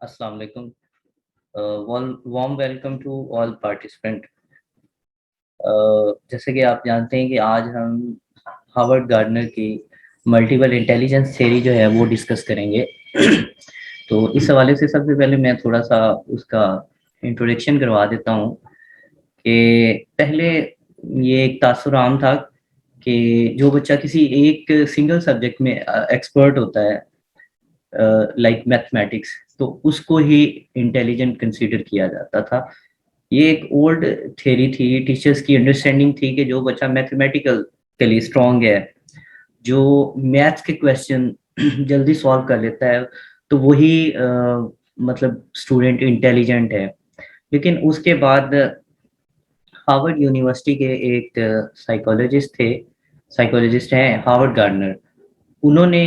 Assalamu alaikum. Warm welcome to all participant. जैसे कि आप जानते हैं कि आज हम हार्वर्ड गार्डनर की मल्टीपल इंटेलिजेंस थ्योरी जो है वो डिस्कस करेंगे। तो इस हवाले से सबसे पहले मैं थोड़ा सा उसका इंट्रोडक्शन करवा देता हूँ कि पहले ये एक तासुर आम था कि जो बच्चा किसी एक सिंगल सब्जेक्ट में एक्सपर्ट होता है लाइक मैथमेटिक्स, तो उसको ही इंटेलिजेंट कंसीडर किया जाता था। ये एक ओल्ड थ्योरी थी, टीचर्स की अंडरस्टैंडिंग थी कि जो बच्चा मैथमेटिकल के लिए स्ट्रांग है, जो मैथ्स के क्वेश्चन जल्दी सॉल्व कर लेता है, तो वही मतलब स्टूडेंट इंटेलिजेंट है। लेकिन उसके बाद हार्वर्ड यूनिवर्सिटी के एक साइकोलॉजिस्ट हैं हार्वर्ड गार्डनर। उन्होंने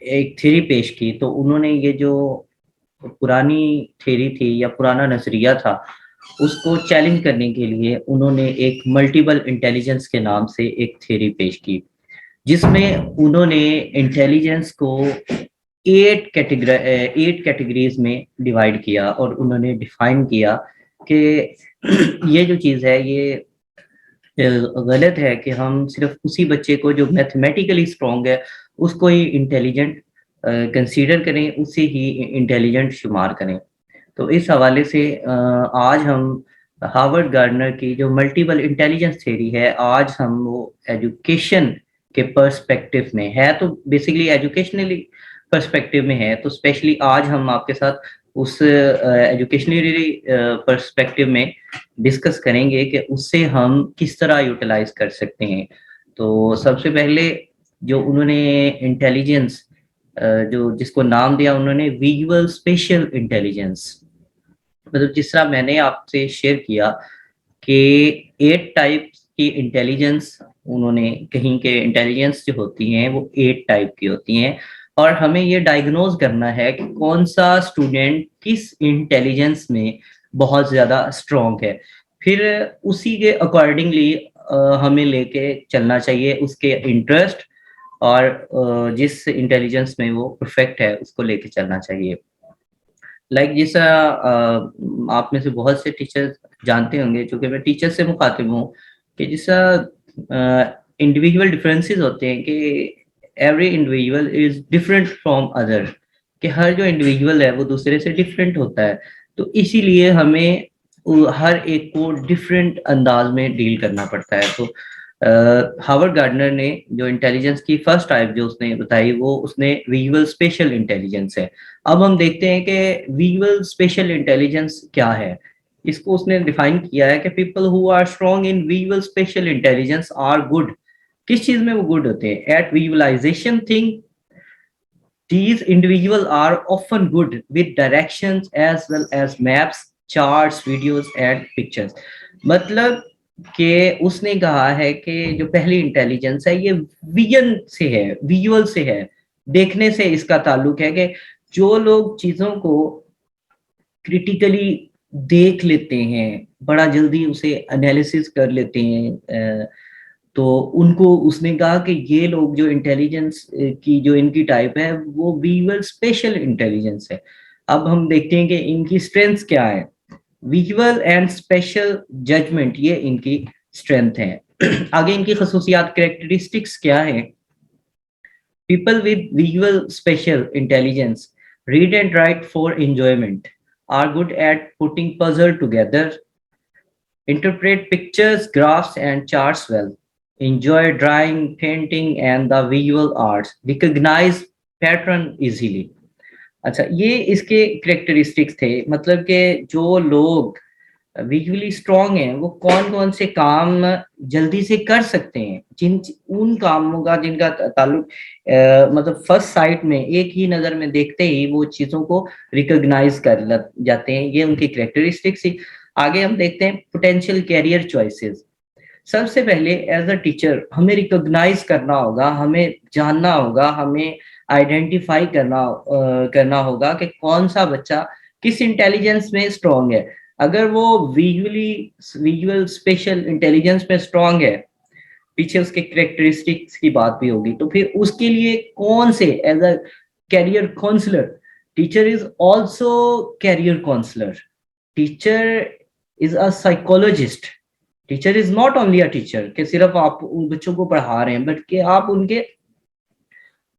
एक थ्योरी पेश की, तो उन्होंने ये जो पुरानी थ्योरी थी या पुराना नजरिया था, उसको चैलेंज करने के लिए उन्होंने एक मल्टीपल इंटेलिजेंस के नाम से एक थ्योरी पेश की, जिसमें उन्होंने इंटेलिजेंस को एट कैटेगरीज में डिवाइड किया और उन्होंने डिफाइन किया कि ये जो चीज़ है ये गलत है कि हम सिर्फ उसी बच्चे को जो मैथमेटिकली स्ट्रांग है उसको ही इंटेलिजेंट कंसीडर करें, उसे ही इंटेलिजेंट शुमार करें। तो इस हवाले से आज हम हार्वर्ड गार्डनर की जो मल्टीपल इंटेलिजेंस थ्योरी है, आज हम वो एजुकेशन के पर्सपेक्टिव में है, तो बेसिकली एजुकेशनली पर्सपेक्टिव में है, तो स्पेशली आज हम आपके साथ उस एजुकेशनली पर्सपेक्टिव में डिस्कस करेंगे कि उससे हम किस तरह यूटिलाइज कर सकते हैं। तो सबसे पहले जो उन्होंने इंटेलिजेंस जो जिसको नाम दिया उन्होंने विजुअल स्पेशल इंटेलिजेंस, मतलब जिस तरह मैंने आपसे शेयर किया कि 8 टाइप्स की इंटेलिजेंस उन्होंने कहीं के इंटेलिजेंस जो होती हैं वो 8 टाइप की होती हैं, और हमें ये डायग्नोज करना है कि कौन सा स्टूडेंट किस इंटेलिजेंस में बहुत ज़्यादा स्ट्रॉन्ग है। फिर उसी के अकॉर्डिंगली हमें लेके चलना चाहिए, उसके इंटरेस्ट और जिस इंटेलिजेंस में वो परफेक्ट है उसको लेके चलना चाहिए। लाइक जैसा आप में से बहुत से टीचर जानते होंगे, चूंकि मैं टीचर से मुखातिब हूँ, कि जैसा इंडिविजुअल डिफरेंसेस होते हैं कि every individual is different from other, कि हर जो इंडिविजुअल है वो दूसरे से डिफरेंट होता है। तो इसीलिए हमें हर एक को डिफरेंट अंदाज में डील करना पड़ता है। तो हार्वर्ड गार्डनर ने जो इंटेलिजेंस की फर्स्ट टाइप जो उसने बताई वो उसने विजुअल स्पेशल इंटेलिजेंस है। अब हम देखते हैं कि विजुअल स्पेशल इंटेलिजेंस क्या है। इसको उसने डिफाइन किया है कि people who are strong in visual spatial intelligence are good. किस चीज में वो गुड होते हैं? At visualisation thing, these individuals are often good with directions as well as maps, charts, videos and pictures। मतलब कि उसने कहा है कि जो पहली इंटेलिजेंस है ये विजन से है, विजुअल से है, देखने से इसका ताल्लुक है, कि जो लोग चीजों को क्रिटिकली देख लेते हैं, बड़ा जल्दी उसे एनालिसिस कर लेते हैं, तो उनको उसने कहा कि ये लोग जो इंटेलिजेंस की जो इनकी टाइप है वो विजुअल स्पेशल इंटेलिजेंस है। अब हम देखते हैं कि इनकी स्ट्रेंथ्स क्या है। विजुअल एंड स्पेशल जजमेंट, ये इनकी स्ट्रेंथ है। आगे इनकी खसूसियात, कैरेक्टरिस्टिक्स क्या है? People with visual spatial intelligence read and right for enjoyment, are good at putting puzzle together, interpret pictures, graphs, and charts well, enjoy drawing, painting, and the visual arts, recognize pattern easily। अच्छा, ये इसके characteristics थे, मतलब कि जो लोग visually strong हैं वो कौन कौन से काम जल्दी से कर सकते हैं, जिन उन कामों का जिनका ताल्लुक मतलब फर्स्ट साइट में एक ही नजर में देखते ही वो चीजों को रिकॉग्नाइज कर जाते हैं, ये उनकी करेक्टरिस्टिक्स थी। आगे हम देखते हैं पोटेंशियल कैरियर चॉइसेस। सबसे पहले एज अ टीचर हमें रिकॉग्नाइज करना होगा, हमें जानना होगा, हमें आइडेंटिफाई करना होगा कि कौन सा बच्चा किस इंटेलिजेंस में स्ट्रांग है। अगर वो विजुअल स्पेशल इंटेलिजेंस में स्ट्रांग है, पीछे उसके करेक्टरिस्टिक्स की बात भी होगी, तो फिर उसके लिए कौन से as a career counsellor teacher is also career counsellor, teacher is a psychologist, teacher is not only a teacher कि सिर्फ आप उन बच्चों को पढ़ा रहे हैं, बट कि आप उनके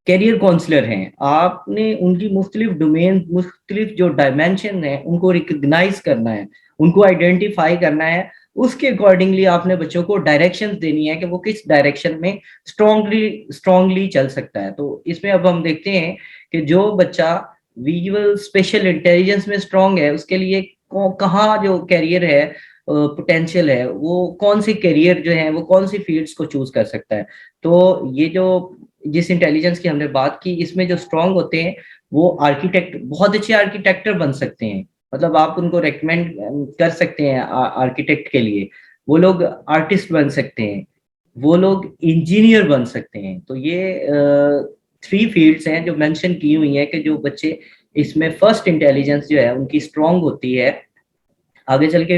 कैरियर काउंसलर हैं, आपने उनकी मुख्तलिफ डोमेन, मुख्तलिफ जो डायमेंशन है उनको रिकग्नाइज करना है, उनको आइडेंटिफाई करना है, उसके अकॉर्डिंगली आपने बच्चों को डायरेक्शंस देनी है कि वो किस डायरेक्शन में स्ट्रांगली चल सकता है। तो इसमें अब हम देखते हैं कि जो बच्चा विजुअल स्पेशल इंटेलिजेंस में स्ट्रांग है उसके लिए कहाँ जो कैरियर है, पोटेंशियल है, वो कौन सी कैरियर जो है वो कौन सी फील्ड्स को चूज कर सकता है। तो ये जो जिस इंटेलिजेंस की हमने बात की, इसमें जो स्ट्रांग होते हैं वो आर्किटेक्ट, बहुत अच्छे आर्किटेक्टर बन सकते हैं, मतलब आप उनको रेकमेंड कर सकते हैं आर्किटेक्ट के लिए, वो लोग आर्टिस्ट बन सकते हैं, वो लोग इंजीनियर बन सकते हैं। तो ये 3 फील्ड्स हैं जो मेंशन की हुई हैं कि जो बच्चे इसमें फर्स्ट इंटेलिजेंस जो है उनकी स्ट्रांग होती है। आगे चल के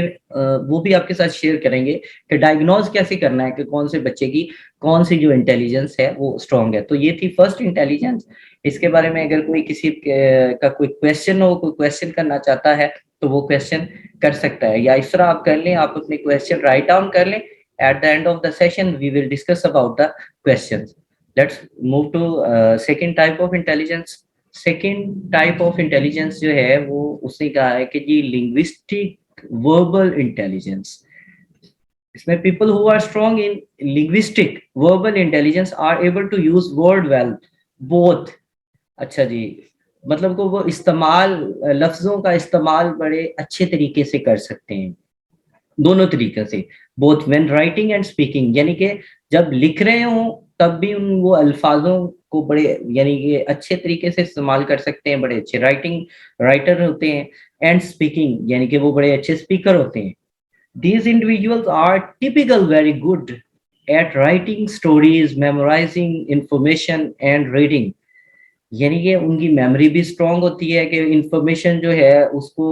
वो भी आपके साथ शेयर करेंगे कि डायग्नोज कैसे करना है कि कौन से बच्चे की कौन सी जो इंटेलिजेंस है वो स्ट्रांग है। तो ये थी फर्स्ट इंटेलिजेंस। इसके बारे में अगर कोई किसी का कोई क्वेश्चन हो, कोई क्वेश्चन करना चाहता है तो वो क्वेश्चन कर सकता है, या इस तरह आप कर लें, आप अपने क्वेश्चन राइट डाउन कर लें। At the end of the session we will discuss about the questions. Let's move to second type of intelligence. Second type of intelligence जो है वो उसने कहा है कि जी लिंग्विस्टिक verbal intelligence. इसमें people who are strong in linguistic verbal intelligence are able to use word well both। अच्छा जी, मतलब को वो इस्तेमाल, लफ्जों का इस्तेमाल बड़े अच्छे तरीके से कर सकते हैं, दोनों तरीके से, both when writing and speaking, यानी कि जब लिख रहे हो तब भी उन वो अल्फाजों को बड़े यानी कि अच्छे तरीके से इस्तेमाल कर सकते हैं, बड़े अच्छे राइटर होते हैं। एंड स्पीकिंग यानी कि वो बड़े अच्छे स्पीकर होते हैं। These individuals are typical very good at writing stories, memorising information and reading, यानी कि उनकी मेमोरी भी स्ट्रांग होती है कि इंफॉर्मेशन जो है उसको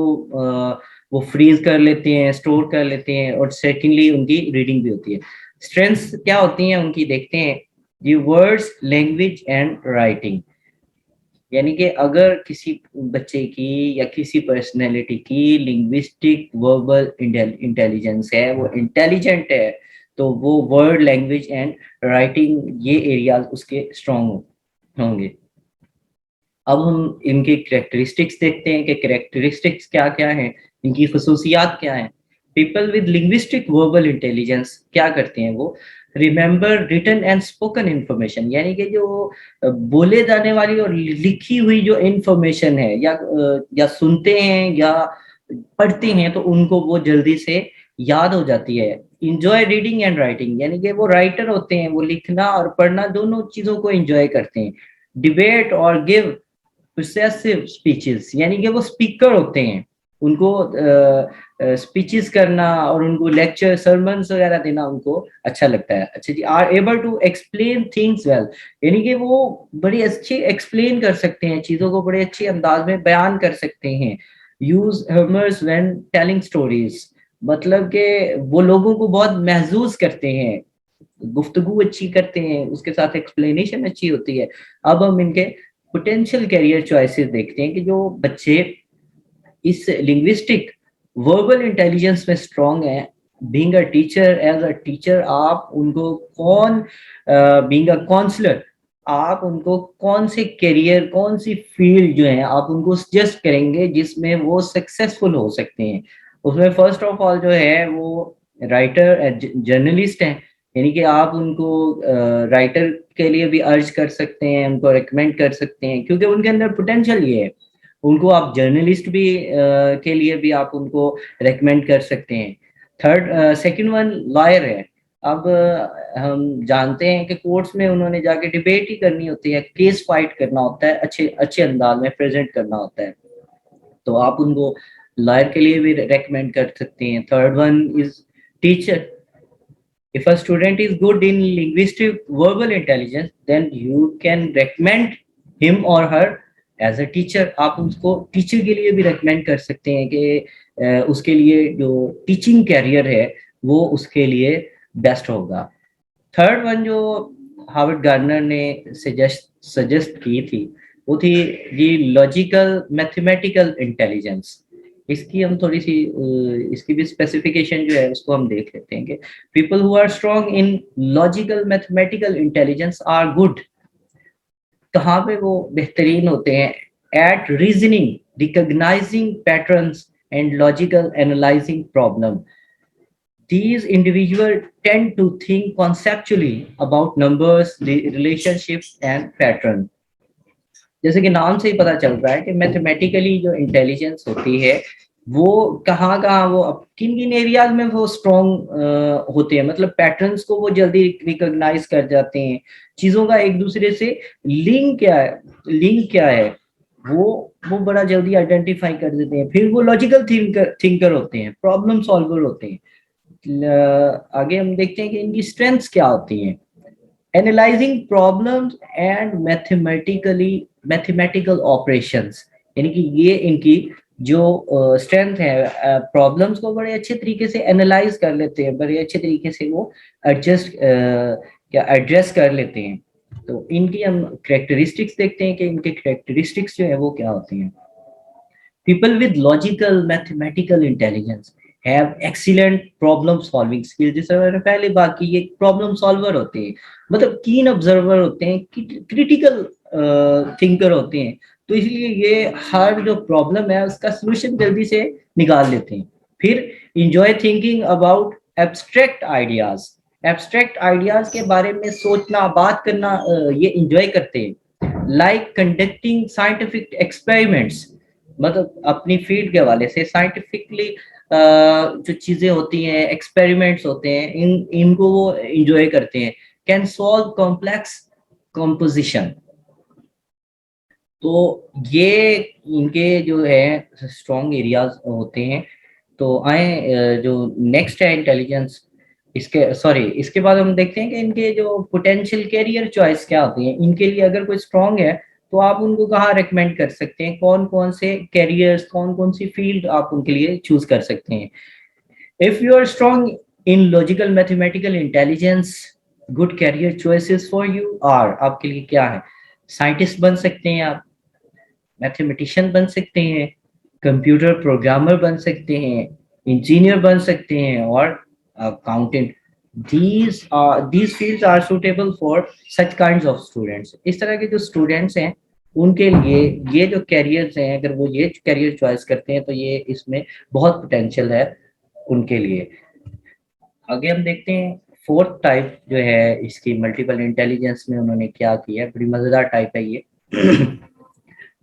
वो फ्रीज कर लेते हैं, स्टोर कर लेते हैं, और सेकेंडली उनकी रीडिंग भी होती है। स्ट्रेंथ्स क्या होती हैं उनकी, देखते हैं। ये वर्ड्स, लैंग्वेज एंड राइटिंग, यानी कि अगर किसी बच्चे की या किसी पर्सनैलिटी की लिंग्विस्टिक वर्बल इंटेलिजेंस है, वो इंटेलिजेंट है, तो वो वर्ड, लैंग्वेज एंड राइटिंग ये एरियाज उसके स्ट्रांग होंगे। अब हम इनके करेक्टरिस्टिक्स देखते हैं कि करेक्टरिस्टिक्स क्या क्या हैं, इनकी खसूसियात क्या हैं। People with linguistic verbal intelligence क्या करते हैं, वो remember written and spoken information, यानी कि जो बोले जाने वाली और लिखी हुई जो इंफॉर्मेशन है, या सुनते हैं या पढ़ते हैं तो उनको वो जल्दी से याद हो जाती है। इंजॉय रीडिंग एंड राइटिंग, यानी कि वो राइटर होते हैं, वो लिखना और पढ़ना दोनों चीजों को एंजॉय करते हैं। डिबेट और गिव परसुएसिव स्पीचेस, यानी कि वो स्पीकर होते हैं, उनको स्पीचेस करना और उनको लेक्चर, सरमन्स वगैरह देना उनको अच्छा लगता है। अच्छा जी, are able to explain things well, यानी कि वो बड़ी अच्छी एक्सप्लेन कर सकते हैं, चीजों को बड़े अच्छे अंदाज में बयान कर सकते हैं। Use humours when telling stories, मतलब कि वो लोगों को बहुत महसूस करते हैं, गुफ्तगू अच्छी करते हैं, उसके साथ एक्सप्लेनेशन अच्छी होती है। अब हम इनके पोटेंशियल कैरियर चॉइसेस देखते हैं कि जो बच्चे इस लिंग्विस्टिक वर्बल इंटेलिजेंस में स्ट्रांग है, being a teacher, as a teacher आप उनको बीइंग अ काउंसलर आप उनको कौन से कैरियर, कौन सी फील्ड जो है आप उनको सजेस्ट करेंगे जिसमें वो सक्सेसफुल हो सकते हैं। उसमें फर्स्ट ऑफ ऑल जो है वो राइटर, जर्नलिस्ट हैं, यानी कि आप उनको राइटर के लिए भी अर्ज कर सकते हैं, उनको रिकमेंड कर सकते हैं, क्योंकि उनके अंदर पोटेंशियल ये है। उनको आप जर्नलिस्ट भी के लिए भी आप उनको रेकमेंड कर सकते हैं। सेकंड वन लॉयर है। अब हम जानते हैं कि कोर्ट्स में उन्होंने जाके डिबेट ही करनी होती है, केस फाइट करना होता है, अच्छे अच्छे अंदाज में प्रेजेंट करना होता है, तो आप उनको लॉयर के लिए भी रेकमेंड कर सकते हैं। Third one is teacher. If a student is good in linguistic verbal intelligence, then you can recommend him or her as a teacher। आप उसको टीचर के लिए भी रेकमेंड कर सकते हैं कि उसके लिए जो टीचिंग कैरियर है वो उसके लिए बेस्ट होगा। थर्ड वन जो हार्वर्ड गार्डनर ने सजेस्ट की थी वो थी जी लॉजिकल मैथमेटिकल इंटेलिजेंस। इसकी हम थोड़ी सी इसकी भी स्पेसिफिकेशन जो है उसको हम देख लेते हैं कि people who are strong in logical mathematical intelligence are good. कहाँ पे वो बेहतरीन होते हैं? At reasoning, recognising patterns and logical analysing problem. These individuals tend to think conceptually about numbers, relationships and pattern। जैसे कि नाम से ही पता चल रहा है कि मैथमेटिकली जो इंटेलिजेंस होती है वो कहाँ कहाँ वो किन किन एरियाज में वो स्ट्रॉन्ग होते हैं, मतलब पैटर्न्स को वो जल्दी रिकॉग्नाइज कर जाते हैं, चीजों का एक दूसरे से लिंक क्या है वो बड़ा जल्दी आइडेंटिफाई कर देते हैं। फिर वो लॉजिकल थिंकर होते हैं, प्रॉब्लम सॉल्वर होते हैं। आगे हम देखते हैं कि इनकी स्ट्रेंथ्स क्या होती हैं। Analysing problems and mathematical operations, यानी कि ये इनकी जो स्ट्रेंथ है, प्रॉब्लम्स को बड़े अच्छे तरीके से एनालाइज कर लेते हैं, बड़े अच्छे तरीके से वो एड्रेस कर लेते हैं। तो इनकी हम करेक्टरिस्टिक्स देखते हैं कि इनके करेक्टरिस्टिक्स जो है वो क्या होती हैं। People with logical mathematical intelligence have excellent problem solving skills। जैसे मैंने पहले बात की, ये प्रॉब्लम सॉल्वर होते हैं, मतलब कीन ऑब्जर्वर होते हैं, क्रिटिकल थिंकर होते हैं। तो इसलिए ये हर जो प्रॉब्लम है उसका सलूशन जल्दी से निकाल लेते हैं। फिर enjoy thinking about abstract ideas. Abstract ideas के बारे में सोचना, बात करना, ये इंजॉय करते हैं। लाइक कंडक्टिंग साइंटिफिक एक्सपेरिमेंट्स, मतलब अपनी फील्ड के हवाले से साइंटिफिकली जो चीजें होती हैं, एक्सपेरिमेंट्स होते हैं, इनको वो इंजॉय करते हैं। Can solve complex composition. तो ये इनके जो है स्ट्रॉन्ग एरियाज होते हैं। तो आए जो नेक्स्ट है इंटेलिजेंस, इसके बाद हम देखते हैं कि इनके जो पोटेंशियल कैरियर चॉइस क्या होती है। इनके लिए अगर कोई स्ट्रॉन्ग है तो आप उनको कहाँ रेकमेंड कर सकते हैं, कौन कौन से कैरियर्स, कौन कौन सी फील्ड आप उनके लिए चूज कर सकते हैं। If you are strong in logical mathematical intelligence, good career choices for you are, आपके लिए क्या है? साइंटिस्ट बन सकते हैं आप, मैथमेटिशियन बन सकते हैं, कंप्यूटर प्रोग्रामर बन सकते हैं, इंजीनियर बन सकते हैं और accountant. these fields are suitable for such kinds of students। इस तरह के जो स्टूडेंट्स हैं उनके लिए ये जो कैरियर्स हैं, अगर वो ये कैरियर चॉइस करते हैं तो ये इसमें बहुत पोटेंशियल है उनके लिए। आगे हम देखते हैं फोर्थ टाइप जो है इसकी मल्टीपल इंटेलिजेंस में उन्होंने क्या किया है, बड़ी मजेदार टाइप है ये।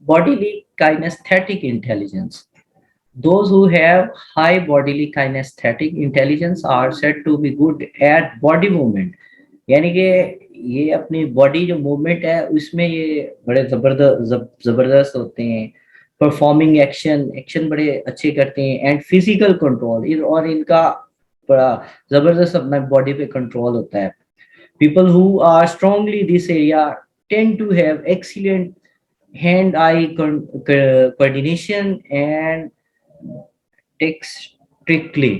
bodily kinesthetic intelligence। Those who have high bodily kinesthetic intelligence are said to be good at body movement। यानी कि ये अपनी बॉडी जो मूवमेंट है उसमें ये बड़े जबरदस्त होते हैं। परफॉर्मिंग एक्शन बड़े अच्छे करते हैं। एंड फिजिकल कंट्रोल, और इनका बड़ा जबरदस्त अपना बॉडी पे कंट्रोल होता है। People who are strongly this area tend to have excellent hand eye coordination and strictly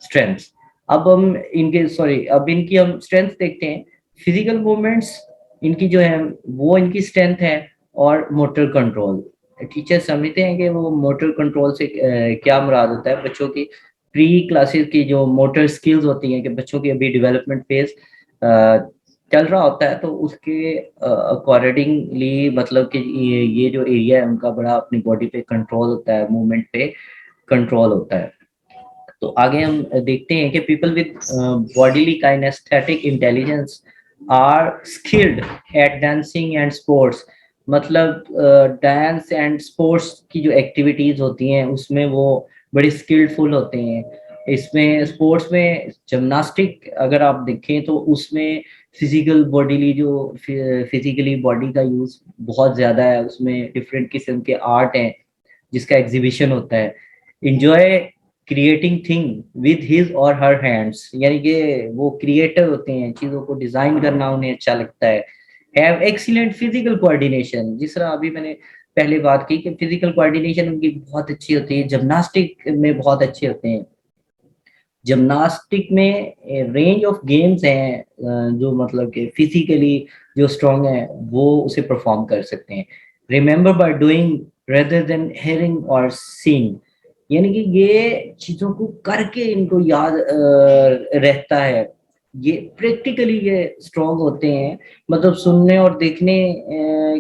strengths। अब इनकी हम स्ट्रेंथ देखते हैं। फिजिकल मूवमेंट्स इनकी जो है वो इनकी स्ट्रेंथ है, और मोटर कंट्रोल। टीचर समझते हैं कि वो मोटर कंट्रोल से क्या मुराद होता है। बच्चों की प्री क्लासेस की जो मोटर स्किल्स होती हैं कि बच्चों की अभी डेवलपमेंट फेज चल रहा होता है, तो उसके अकॉर्डिंगली मतलब कि ये जो एरिया है उनका बड़ा अपनी बॉडी पे कंट्रोल होता है, मूवमेंट पे कंट्रोल होता है। तो आगे हम देखते हैं कि people with bodily kinesthetic intelligence are skilled at dancing and sports. मतलब डांस एंड स्पोर्ट्स की जो एक्टिविटीज होती हैं उसमें वो बड़े स्किल्डफुल होते हैं। इसमें स्पोर्ट्स में जिम्नास्टिक अगर आप देखें तो उसमें फिजिकली बॉडी का यूज बहुत ज्यादा है। उसमें डिफरेंट किस्म के आर्ट हैं जिसका एग्जीबिशन होता है। Enjoy creating thing with his or her hands, यानी कि वो क्रिएटर होते हैं, चीजों को डिजाइन करना उन्हें अच्छा लगता है। हैव एक्सीलेंट फिजिकल कोऑर्डिनेशन, जिस तरह अभी मैंने पहले बात की कि फिजिकल कोऑर्डिनेशन उनकी बहुत अच्छी होती है। जिम्नास्टिक में बहुत अच्छे होते हैं। जिम्नास्टिक में रेंज ऑफ गेम्स हैं जो मतलब कि फिजिकली जो स्ट्रॉन्ग है वो उसे परफॉर्म कर सकते हैं। Remember by doing rather than hearing और सीइंग, यानी कि ये चीजों को करके इनको याद रहता है। ये प्रैक्टिकली ये स्ट्रांग होते हैं, मतलब सुनने और देखने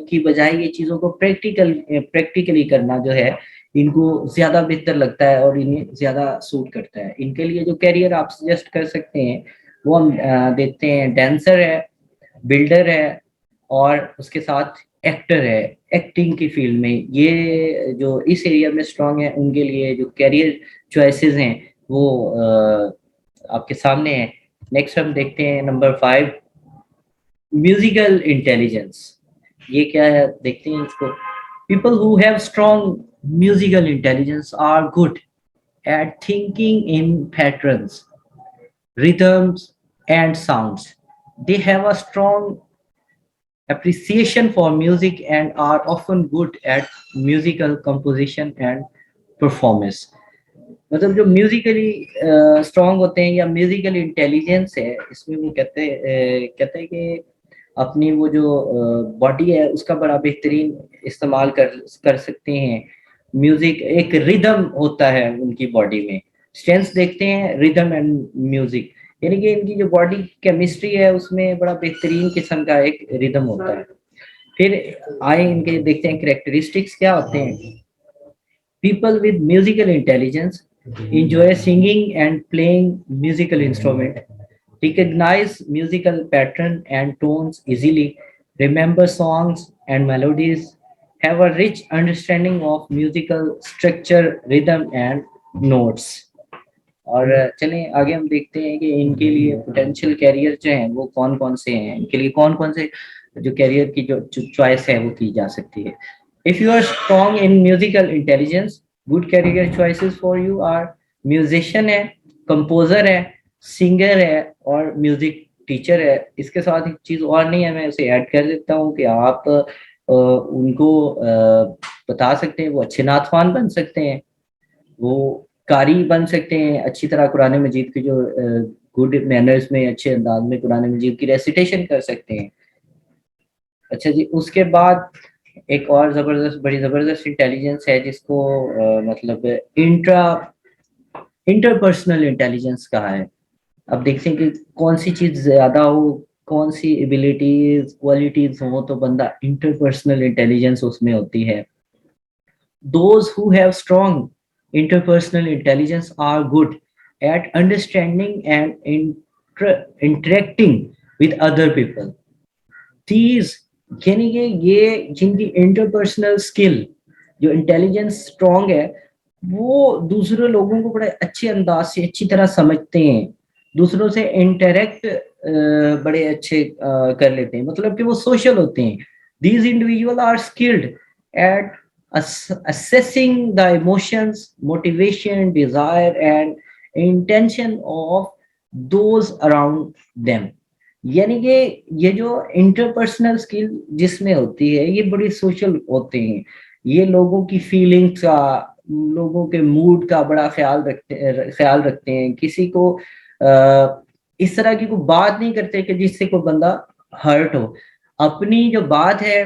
की बजाय ये चीजों को प्रैक्टिकली करना जो है इनको ज्यादा बेहतर लगता है और इन्हें ज्यादा सूट करता है। इनके लिए जो कैरियर आप सजेस्ट कर सकते हैं वो हम देखते हैं, डांसर है, बिल्डर है, और उसके साथ एक्टर है। एक्टिंग की फील्ड में ये जो इस एरिया में स्ट्रांग है उनके लिए जो कैरियर चॉइसेस हैं वो आपके सामने है। नेक्स्ट हम देखते हैं नंबर 5, म्यूजिकल इंटेलिजेंस। ये क्या है देखते हैं इसको। People who have strong musical intelligence are good at thinking in patterns, rhythms and sounds. They have a strong appreciation for music and are often good at musical composition and performance. मतलब जो Musically strong होते हैं या musical intelligence है, इसमें वो कहते हैं कि अपनी वो जो बॉडी है उसका बड़ा बेहतरीन इस्तेमाल कर सकते हैं। म्यूजिक एक रिदम होता है उनकी बॉडी में। स्ट्रेंथ्स देखते हैं रिदम एंड म्यूजिक, यानी कि इनकी जो बॉडी केमिस्ट्री है उसमें बड़ा बेहतरीन किस्म का एक रिदम होता है। फिर आए इनके देखते हैं करेक्टरिस्टिक्स क्या होते हैं। People with musical intelligence enjoy singing and playing musical instrument, recognize musical pattern and tones easily, remember songs and melodies, have a rich understanding of musical structure, rhythm and notes. और चलें आगे हम देखते हैं कि इनके लिए पोटेंशियल कैरियर जो हैं वो कौन कौन से हैं, इनके लिए कौन कौन से जो कैरियर की जो चॉइस है वो की जा सकती है। If you are strong in musical intelligence, good career choices for you are musician है, कंपोजर है, सिंगर है और म्यूजिक टीचर है। इसके साथ एक चीज और नहीं है, मैं उसे ऐड कर देता हूँ कि आप उनको बता सकते हैं वो अच्छे नाथवान बन सकते हैं, वो कारी बन सकते हैं, अच्छी तरह कुरान मजीद की जो गुड मैनर्स में अच्छे अंदाज में कुरान मजीद की रेसिटेशन कर सकते हैं। अच्छा जी, उसके बाद एक और बड़ी जबरदस्त इंटेलिजेंस है जिसको मतलब इंटरपर्सनल इंटेलिजेंस कहा है। अब देखते हैं कि कौन सी चीज ज्यादा हो, कौन सी एबिलिटीज क्वालिटीज हो तो बंदा इंटरपर्सनल इंटेलिजेंस उसमें होती है। Those who have strong interpersonal intelligence are good at understanding and interacting with other people. These यानी कि ये जिनकी इंटरपर्सनल स्किल जो इंटेलिजेंस स्ट्रांग है वो दूसरे लोगों को बड़े अच्छे अंदाज से अच्छी तरह समझते हैं, दूसरों से इंटरेक्ट बड़े अच्छे कर लेते हैं, मतलब कि वो सोशल होते हैं। These individual are skilled at assessing the emotions, motivation, desire, and intention of those around them. यानी कि ये जो इंटरपर्सनल स्किल जिसमें होती है ये बड़ी सोशल होते हैं, ये लोगों की फीलिंग्स का, लोगों के मूड का बड़ा ख्याल रखते हैं, किसी को इस तरह की कोई बात नहीं करते कि जिससे कोई बंदा हर्ट हो, अपनी जो बात है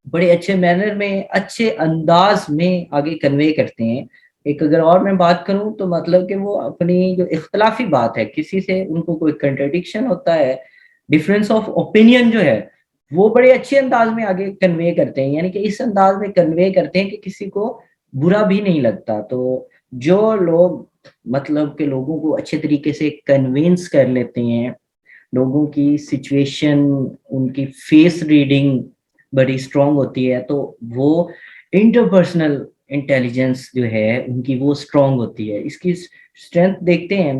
बड़े अच्छे मैनर में अच्छे अंदाज में आगे कन्वे करते हैं। एक अगर और मैं बात करूं तो मतलब कि वो अपनी जो इख्तलाफी बात है किसी से, उनको कोई कंट्रडिक्शन होता है, डिफरेंस ऑफ ओपिनियन जो है वो बड़े अच्छे अंदाज में आगे कन्वे करते हैं, यानी कि इस अंदाज में कन्वे करते हैं कि किसी को बुरा भी नहीं लगता। तो जो लोग मतलब के लोगों को अच्छे तरीके से कन्विंस कर लेते हैं, लोगों की सिचुएशन, उनकी फेस रीडिंग बड़ी स्ट्रांग होती है, तो वो इंटरपर्सनल इंटेलिजेंस जो है उनकी वो स्ट्रांग होती है। इसकी स्ट्रेंथ देखते हैं,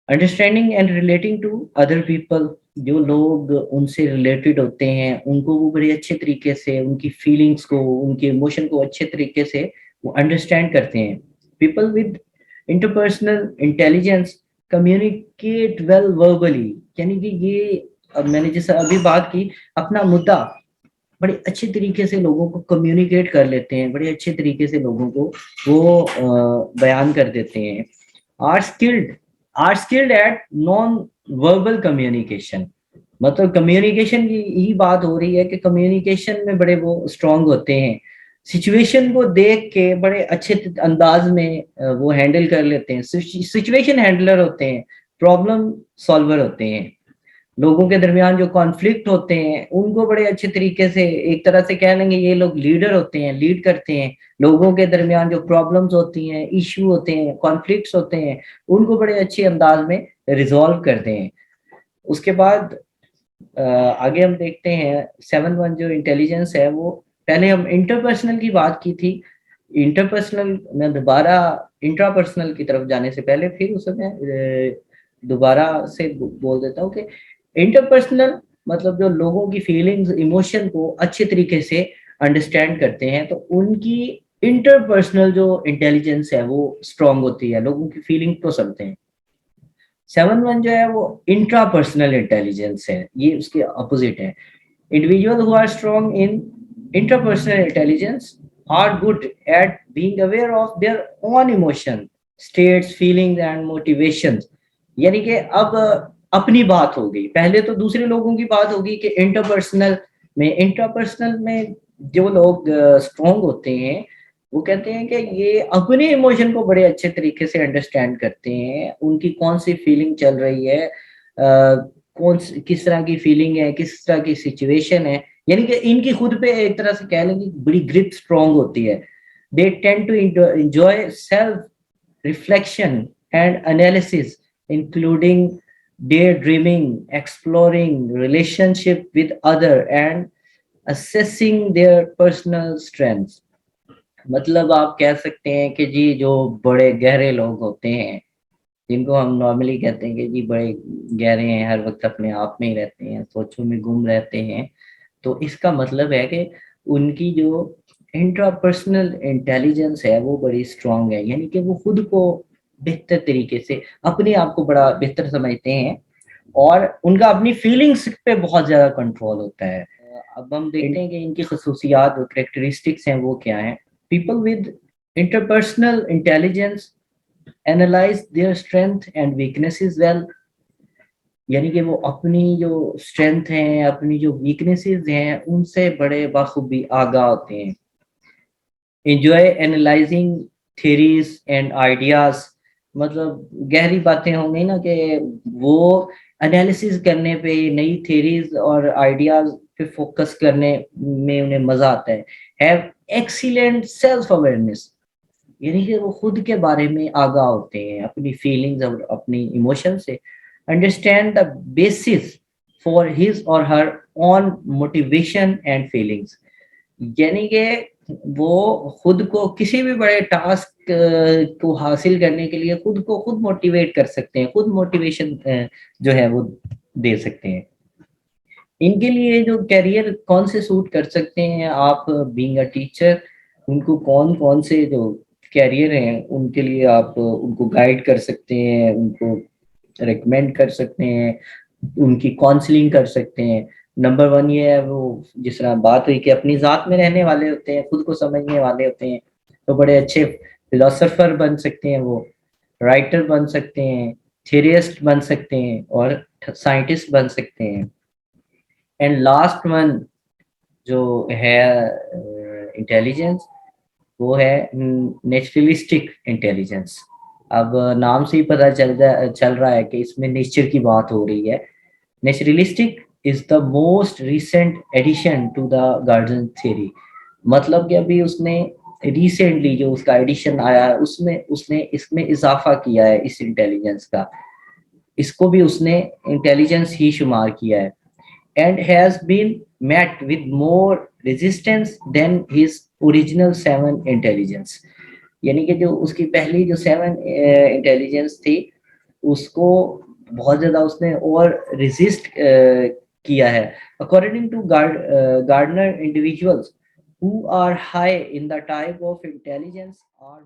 understanding and relating to other people, जो लोग उनसे रिलेटेड होते हैं उनको वो बड़े अच्छे तरीके से उनकी फीलिंग्स को, उनके इमोशन को अच्छे तरीके से वो अंडरस्टैंड करते हैं। People with interpersonal intelligence communicate well verbally, यानी कि ये अब मैंने जैसे अभी बात की, अपना मुद्दा बड़े अच्छे तरीके से लोगों को कम्युनिकेट कर लेते हैं, बड़े अच्छे तरीके से लोगों को वो बयान कर देते हैं। Are skilled at non verbal communication, मतलब कम्युनिकेशन की ही बात हो रही है कि कम्युनिकेशन में बड़े वो स्ट्रांग होते हैं, सिचुएशन को देख के बड़े अच्छे अंदाज में वो हैंडल कर लेते हैं, सिचुएशन हैंडलर होते हैं, प्रॉब्लम सॉल्वर होते हैं। लोगों के दरमियान जो कॉन्फ्लिक्ट होते हैं उनको बड़े अच्छे तरीके से, एक तरह से कह लेंगे ये लोग लीडर होते हैं, लीड करते हैं। लोगों के दरमियान जो प्रॉब्लम्स होती हैं, इश्यू होते हैं, कॉन्फ्लिक्ट्स होते हैं, उनको बड़े अच्छे अंदाज में रिजॉल्व करते हैं। उसके बाद आगे हम देखते हैं 7 1 जो इंटेलिजेंस है वो, पहले हम इंटरपर्सनल की बात की थी। इंटरपर्सनल मैं दोबारा इंट्रापर्सनल की तरफ जाने से पहले फिर उसमें दोबारा से बोल देता हूँ कि इंटरपर्सनल मतलब जो लोगों की फीलिंग्स इमोशन को अच्छे तरीके से अंडरस्टैंड करते हैं, तो उनकी इंटरपर्सनल जो इंटेलिजेंस है वो स्ट्रांग होती है, लोगों की फीलिंग को समझते हैं। 7 1 जो है वो इंट्रापर्सनल इंटेलिजेंस है, ये उसके अपोजिट है। Individual who are strong in interpersonal intelligence are good at being aware of their own emotion, states, feelings and motivations. यानी कि अब अपनी बात हो गई, पहले तो दूसरे लोगों की बात होगी कि इंटरपर्सनल में जो लोग स्ट्रांग होते हैं वो कहते हैं कि ये अपने इमोशन को बड़े अच्छे तरीके से अंडरस्टैंड करते हैं, उनकी कौन सी फीलिंग चल रही है, किस तरह की फीलिंग है, किस तरह की सिचुएशन है। यानी कि इनकी खुद पे एक तरह से कह लेंगे बड़ी ग्रिप स्ट्रांग होती है। They tend to enjoy self reflection and analysis, including daydreaming, exploring relationship with other and assessing their personal strengths। मतलब आप कह सकते हैं कि जी जो बड़े गहरे लोग होते हैं, जिनको हम नॉर्मली कहते हैं कि जी बड़े गहरे हैं, हर वक्त अपने आप में ही रहते हैं, सोचों में गुम रहते हैं, तो इसका मतलब है कि उनकी जो इंट्रापर्सनल इंटेलिजेंस है वो बड़ी स्ट्रांग है। यानी कि वो खुद को बेहतर तरीके से, अपने आप को बड़ा बेहतर समझते हैं और उनका अपनी फीलिंग्स पे बहुत ज़्यादा कंट्रोल होता है। अब हम देखते हैं कि इनकी खसूसियात और कैरेक्टरिस्टिक्स हैं वो क्या हैं। People with interpersonal intelligence analyse their strength and weaknesses well. यानी कि वो अपनी जो स्ट्रेंथ हैं, अपनी जो वीकनेसेस हैं, उनसे बड़े बाखूबी आगाह होते हैं। Enjoy analysing theories and ideas, मतलब गहरी बातें होंगी ना कि वो एनालिसिस करने पे, नई थ्योरीज और आइडियाज पे फोकस करने में उन्हें मजा आता है। हैव एक्सीलेंट सेल्फ अवेयरनेस, यानी कि वो खुद के बारे में आगाह होते हैं, अपनी फीलिंग्स और अपनी इमोशन से। Understand the basis for his or her own motivation and feelings. यानी कि वो खुद को किसी भी बड़े टास्क को हासिल करने के लिए खुद को खुद मोटिवेट कर सकते हैं, खुद मोटिवेशन जो है वो दे सकते हैं। इनके लिए जो कैरियर कौन से सूट कर सकते हैं, आप बीइंग अ टीचर, उनको कौन कौन से जो कैरियर हैं उनके लिए आप उनको गाइड कर सकते हैं, उनको रिकमेंड कर सकते हैं, उनकी काउंसलिंग कर सकते हैं। नंबर 1 ये है, वो जिस तरह बात हुई कि अपनी जात में रहने वाले होते हैं, खुद को समझने वाले होते हैं, तो बड़े अच्छे फिलोसोफर बन सकते हैं, वो राइटर बन सकते हैं, थ्योरिस्ट बन सकते हैं और साइंटिस्ट बन सकते हैं। एंड लास्ट वन जो है इंटेलिजेंस, वो है नेचुरलिस्टिक इंटेलिजेंस। अब नाम से ही पता चल रहा है कि इसमें नेचर की बात हो रही है। Naturalistic is the most recent addition to the Gardner theory. मतलब कि अभी उसने रिसेंटली जो उसका एडिशन आया है उसमें उसने इसमें इजाफा किया है इस इंटेलिजेंस का, इसको भी उसने इंटेलिजेंस ही शुमार किया है। And has been met with more resistance than his original 7 intelligence। यानी कि जो उसकी पहली जो 7 इंटेलिजेंस थी उसको बहुत ज्यादा उसने और रेजिस्ट किया है। According to Gardner, individuals who are high in the type of intelligence are